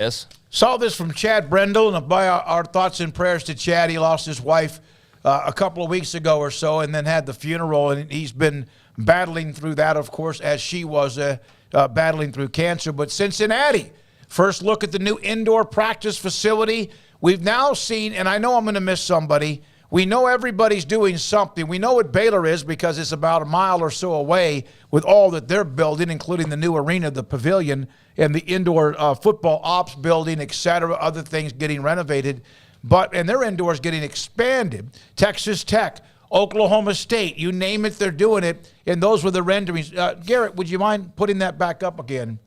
Yes. Saw this from Chad Brendel, and by our thoughts and prayers to Chad. He lost his wife a couple of weeks ago or so, and then had the funeral, and he's been battling through that, of course, as she was battling through cancer. But Cincinnati, first look at the new indoor practice facility. We've now seen, and I know I'm going to miss somebody, we know everybody's doing something. We know what Baylor is because it's about a mile or so away with all that they're building, including the new arena, the pavilion, and the indoor football ops building, et cetera, other things getting renovated. And their indoors getting expanded. Texas Tech, Oklahoma State, you name it, they're doing it. And those were the renderings. Garrett, would you mind putting that back up again?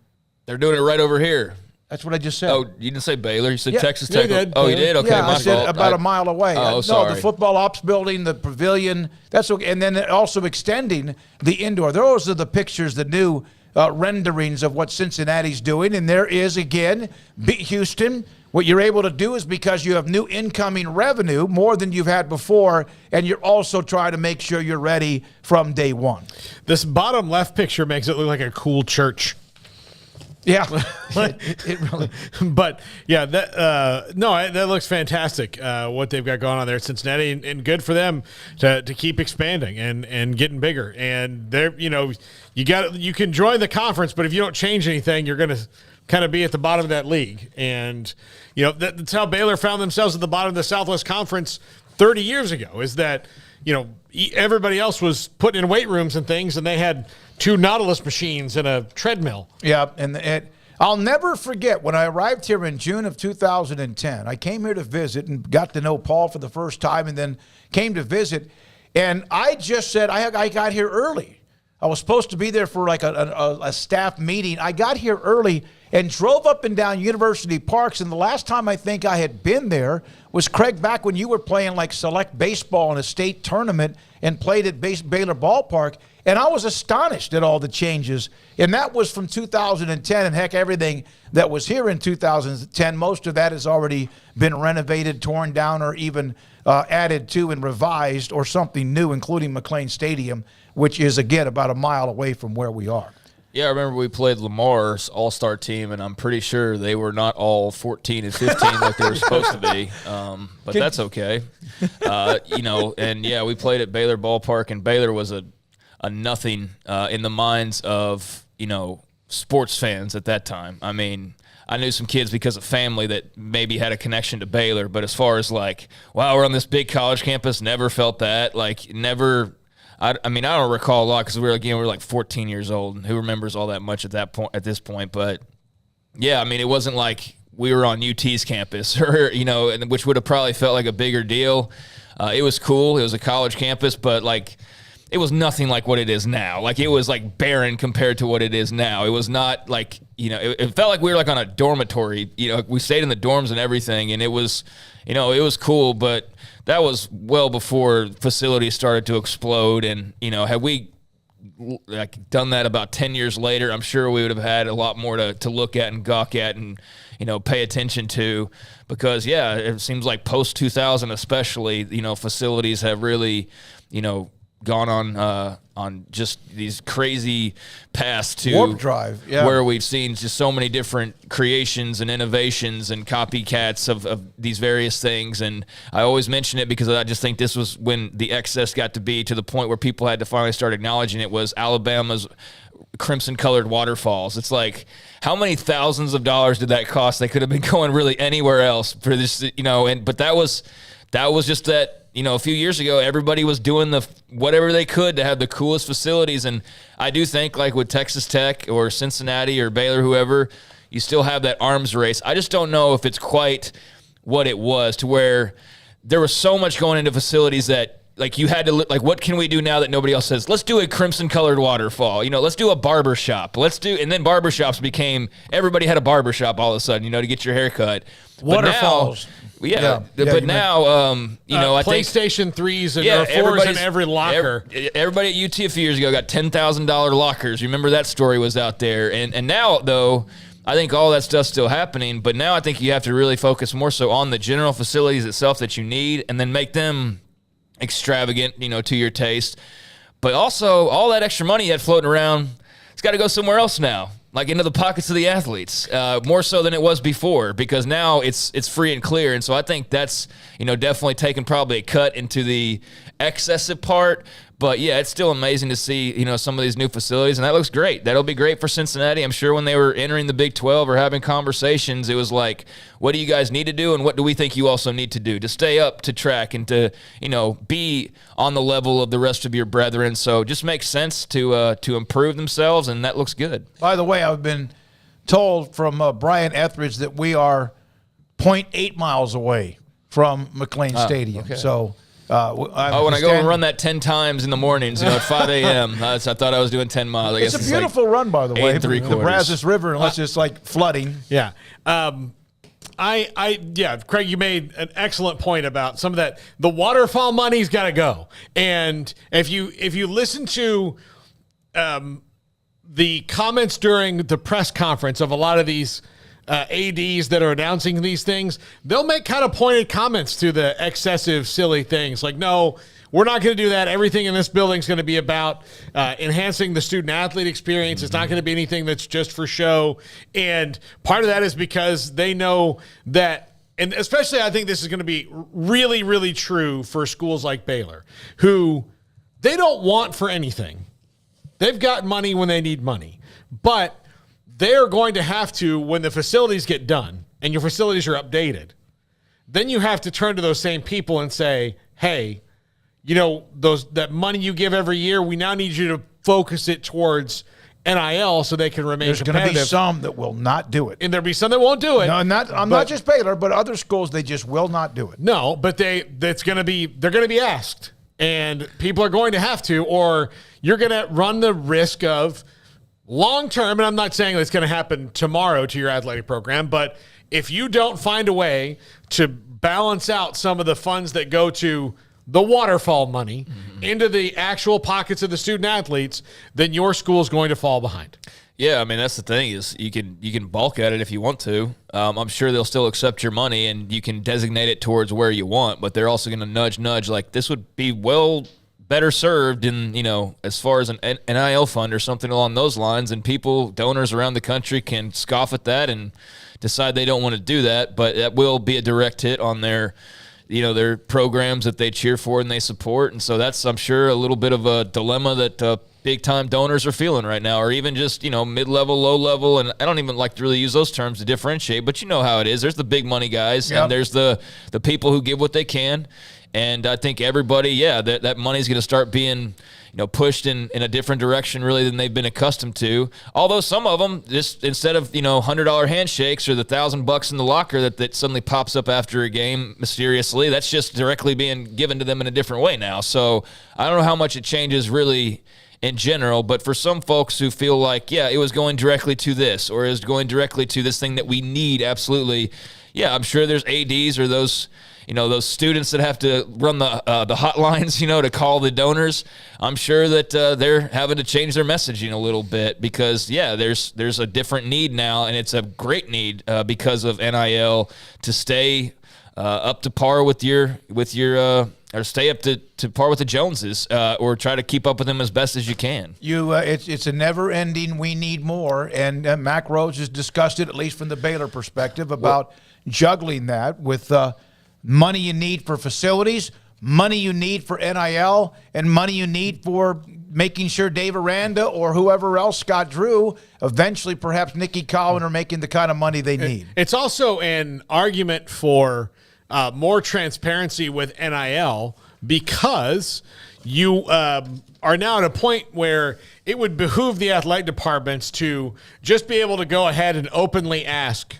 They're doing it right over here. That's what I just said. Oh, you didn't say Baylor. You said Yeah. Texas Tech. You did. Oh, you did? Okay, yeah, my I said fault. about a mile away. Oh, No, sorry. the football ops building, the pavilion, that's okay. And then also extending the indoor. Those are the pictures, the new renderings of what Cincinnati's doing. And there is, again, beat Houston. What you're able to do is because you have new incoming revenue, more than you've had before, and you're also trying to make sure you're ready from day one. This bottom left picture makes it look like a cool church. Yeah, it really. But yeah, that looks fantastic. What they've got going on there at Cincinnati, and good for them to keep expanding and getting bigger. And they're you can join the conference, but if you don't change anything, you're going to kind of be at the bottom of that league. And that's how Baylor found themselves at the bottom of the Southwest Conference 30 years ago. Is that everybody else was putting in weight rooms and things, and they had 2 Nautilus machines and a treadmill. Yeah, and I'll never forget when I arrived here in June of 2010. I came here to visit and got to know Paul for the first time, and then came to visit. And I just said I got here early. I was supposed to be there for like a staff meeting. I got here early and drove up and down University Parks. And the last time I think I had been there was, Craig, back when you were playing like select baseball in a state tournament and played at Baylor Ballpark. And I was astonished at all the changes. And that was from 2010. And heck, everything that was here in 2010, most of that has already been renovated, torn down, or even added to and revised, or something new, including McLean Stadium, which is, again, about a mile away from where we are. Yeah, I remember we played Lamar's all-star team, and I'm pretty sure they were not all 14 and 15 like they were supposed to be, but that's okay. And, yeah, we played at Baylor Ballpark, and Baylor was a nothing in the minds of, sports fans at that time. I mean, I knew some kids because of family that maybe had a connection to Baylor, but as far as like, wow, we're on this big college campus, never felt that, never – I mean, I don't recall a lot because we were like 14 years old, and who remembers all that much at this point? But yeah, I mean, it wasn't like we were on UT's campus, or which would have probably felt like a bigger deal. It was cool. It was a college campus, but it was nothing like what it is now. It was barren compared to what it is now. It was not like it felt like we were on a dormitory. We stayed in the dorms and everything, and it was it was cool, but that was well before facilities started to explode. And, had we done that about 10 years later, I'm sure we would have had a lot more to look at and gawk at and, pay attention to, because, yeah, it seems like post-2000 especially, facilities have really, gone on just these crazy paths to warp drive, yeah, where we've seen just so many different creations and innovations and copycats of these various things. And I always mention it because I just think this was when the excess got to be to the point where people had to finally start acknowledging it, was Alabama's crimson-colored waterfalls. It's like, how many thousands of dollars did that cost? They could have been going really anywhere else for this, but that was just that. A few years ago, everybody was doing whatever they could to have the coolest facilities. And I do think, with Texas Tech or Cincinnati or Baylor, whoever, you still have that arms race. I just don't know if it's quite what it was, to where there was so much going into facilities that, you had to, what can we do now that nobody else says? Let's do a crimson-colored waterfall. Let's do a barber shop. And then barbershops became, everybody had a barbershop all of a sudden, to get your hair cut. Waterfalls. But now, I think PlayStation 3s and 4s in every locker. Everybody at UT a few years ago got $10,000 lockers. Remember that story was out there. And now, though, I think all that stuff's still happening. But now I think you have to really focus more so on the general facilities itself that you need, and then make them extravagant, to your taste. But also, all that extra money you had floating around, it's got to go somewhere else now. like into the pockets of the athletes, more so than it was before, because now it's free and clear. And so I think that's, definitely taken probably a cut into the excessive part. But yeah, it's still amazing to see, some of these new facilities, and that looks great. That'll be great for Cincinnati. I'm sure when they were entering the Big 12 or having conversations, it was like, what do you guys need to do, and what do we think you also need to do to stay up to track and to, be on the level of the rest of your brethren. So just makes sense to improve themselves, and that looks good. By the way, I've been told from Brian Etheridge that we are 0.8 miles away from McLean Stadium. Okay. So. When I go and run that 10 times in the mornings, at 5 a.m., I thought I was doing 10 miles. I guess it's a beautiful run, by the way. 8 3/4. The Brazos River, unless it's like flooding. Yeah. Craig, you made an excellent point about some of that. The waterfall money's got to go. And if you listen to the comments during the press conference of a lot of these ADs that are announcing these things, they'll make kind of pointed comments to the excessive, silly things like, no, we're not going to do that. Everything in this building is going to be about enhancing the student-athlete experience. It's not going to be anything that's just for show. And part of that is because they know that, and especially I think this is going to be really, really true for schools like Baylor, who they don't want for anything. They've got money when they need money. But they are going to have to, when the facilities get done and your facilities are updated, then you have to turn to those same people and say, hey, that money you give every year, we now need you to focus it towards NIL so they can remain competitive. There's going to be some that will not do it. And there'll be some that won't do it. No, not just Baylor, but other schools, they just will not do it. No, but they're going to be asked. And people are going to have to, or you're going to run the risk of long-term, and I'm not saying it's going to happen tomorrow to your athletic program, but if you don't find a way to balance out some of the funds that go to the waterfall money into the actual pockets of the student athletes, then your school is going to fall behind. Yeah, I mean, that's the thing is you can bulk at it if you want to. I'm sure they'll still accept your money, and you can designate it towards where you want, but they're also going to nudge, like this would be better served in, as far as an NIL fund or something along those lines, and donors around the country can scoff at that and decide they don't want to do that, but that will be a direct hit on their programs that they cheer for and they support. And so that's, I'm sure, a little bit of a dilemma that big-time donors are feeling right now, or even just, mid-level, low-level, and I don't even like to really use those terms to differentiate, but you know how it is. There's the big money guys, and there's the people who give what they can. And I think everybody, that money's going to start being, pushed in a different direction really than they've been accustomed to. Although some of them, just instead of, $100 handshakes or the $1,000 in the locker that suddenly pops up after a game mysteriously, that's just directly being given to them in a different way now. So I don't know how much it changes really in general, but for some folks who feel like, it was going directly to this, or it was going directly to this thing that we need, absolutely. Yeah, I'm sure there's ADs or those students that have to run the hotlines, to call the donors. I'm sure that they're having to change their messaging a little bit because, there's a different need now, and it's a great need because of NIL to stay up to par with your or stay up to par with the Joneses, or try to keep up with them as best as you can. It's a never-ending. We need more, and Mac Rhodes has discussed it, at least from the Baylor perspective, about juggling that with money you need for facilities, money you need for NIL, and money you need for making sure Dave Aranda or whoever else, Scott Drew, eventually perhaps Nikki Cowan, are making the kind of money they need. It's also an argument for more transparency with NIL because you are now at a point where it would behoove the athletic departments to just be able to go ahead and openly ask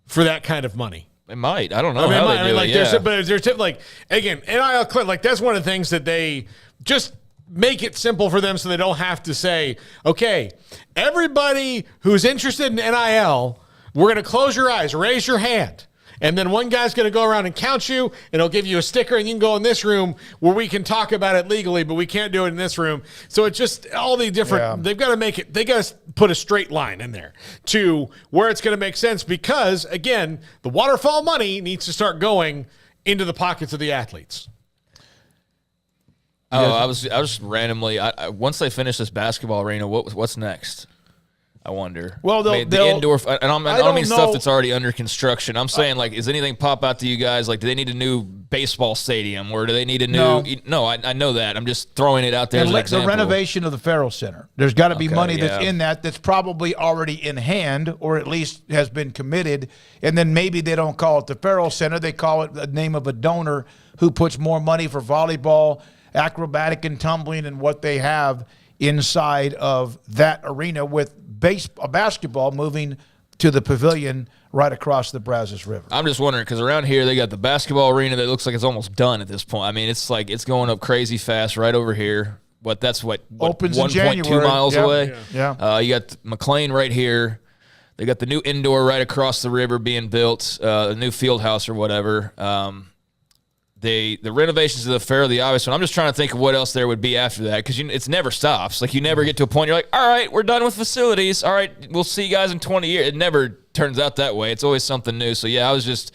for that kind of money. It might. I don't know how they do it. There's like, again, NIL, like that's one of the things that they just make it simple for them so they don't have to say, okay, everybody who's interested in NIL, we're going to close your eyes, raise your hand. And then one guy's going to go around and count you, and he'll give you a sticker, and you can go in this room where we can talk about it legally, but we can't do it in this room. So it's just all the different, they've got to make it, they got to put a straight line in there to where it's going to make sense because, again, the waterfall money needs to start going into the pockets of the athletes. Oh, I was randomly, once they finish this basketball arena, what's next? I wonder. Well, the indoor, and I don't mean know. stuff that's already under construction. I'm saying, like, is anything pop out to you guys? Like, do they need a new baseball stadium, or do they need a new? No, I know that. I'm just throwing it out there as an example. The renovation of the Farrell Center. There's got to be money that's in that's probably already in hand, or at least has been committed. And then maybe they don't call it the Farrell Center. They call it the name of a donor who puts more money for volleyball, acrobatic and tumbling, and what they have inside of that arena, with basketball moving to the pavilion right across the Brazos River. I'm just wondering, because around here they got the basketball arena that looks like it's almost done at this point. I mean, it's like it's going up crazy fast right over here. But that's what opens 1.2 miles away. Yeah. You got McLean right here. They got the new indoor right across the river being built, a new field house or whatever. The renovations of the fair are the obvious one. I'm just trying to think of what else there would be after that, because it's never stops. Like, you never get to a point you're like, all right, we're done with facilities. All right, we'll see you guys in 20 years. It never turns out that way. It's always something new. So, yeah, I was just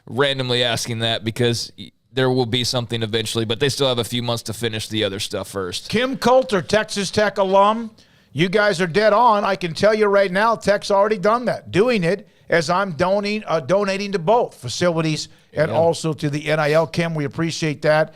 randomly asking that because there will be something eventually, but they still have a few months to finish the other stuff first. Kim Coulter, Texas Tech alum. You guys are dead on. I can tell you right now, Tech's already done that, doing it as I'm donating to both facilities and also to the NIL. Kim, we appreciate that.